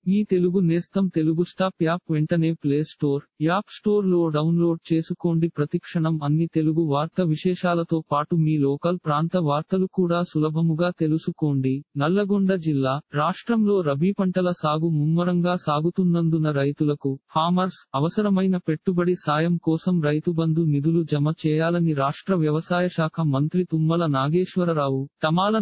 మీ తెలుగు నేస్తం Telugu stop app వెంటనే play store, app store లో డౌన్లోడ్ చేసుకోండి. ప్రతిక్షణం అన్ని తెలుగు వార్త విశేషాలతో పాటు మీ లోకల్ ప్రాంత వార్తలు కూడా సులభముగా తెలుసుకోండి. నల్లగొండ జిల్లా రాష్ట్రంలో రబీ పంటల సాగు ముమ్మరంగా సాగుతున్నందున రైతులకు, ఫార్మర్స్ అవసరమైన పెట్టుబడి సాయం కోసం రైతు బంధు నిధులు జమ చేయాలని రాష్ట్ర వ్యవసాయ శాఖ మంత్రి తుమ్మల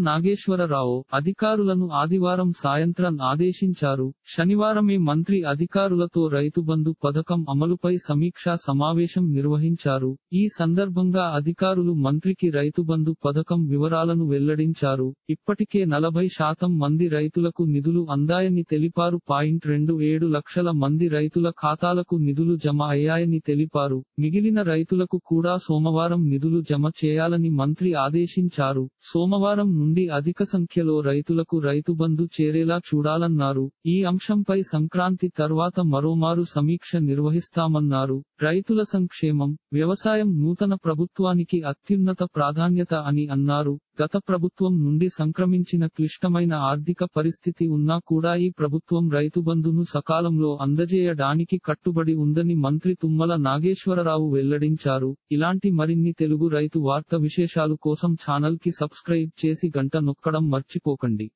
నాగేశ్వరరావు అధికారులను ఆదివారం సాయంత్రం ఆదేశించారు. శనివారమే మంత్రి అధికారులతో రైతు బంధు పథకం అమలుపై సమీక్షా సమావేశం నిర్వహించారు. ఈ సందర్భంగా అధికారులు మంత్రికి రైతు బంధు పథకం వివరాలను వెల్లడించారు. ఇప్పటికే 40% మంది రైతులకు నిధులు అందాయని తెలిపారు. 27 లక్షల మంది రైతుల ఖాతాలకు నిధులు జమ అయ్యాయని తెలిపారు. మిగిలిన రైతులకు కూడా సోమవారం నిధులు జమ చేయాలని మంత్రి ఆదేశించారు. సోమవారం నుండి అధిక సంఖ్యలో రైతులకు రైతు బంధు చేరేలా చూడాలన్నారు. ఈ అంశంపై సంక్రాంతి తర్వాత మరోమారు సమీక్ష నిర్వహిస్తామన్నారు. రైతుల సంక్షేమం, వ్యవసాయం నూతన ప్రభుత్వానికి అత్యున్నత ప్రాధాన్యత అని అన్నారు. గత ప్రభుత్వం నుండి సంక్రమించిన క్లిష్టమైన ఆర్థిక పరిస్థితి ఉన్నా కూడా ఈ ప్రభుత్వం రైతు బంధును సకాలంలో అందజేయడానికి కట్టుబడి ఉందని మంత్రి తుమ్మల నాగేశ్వరరావు వెల్లడించారు. ఇలాంటి మరిన్ని తెలుగు రైతు వార్త విశేషాలు కోసం ఛానల్ కి సబ్స్క్రైబ్ చేసి గంట నొక్కడం మర్చిపోకండి.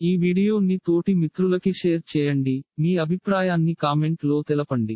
ఈ వీడియోని తోటి మిత్రులకి షేర్ చేయండి. మీ అభిప్రాయాన్ని కామెంట్ లో తెలపండి.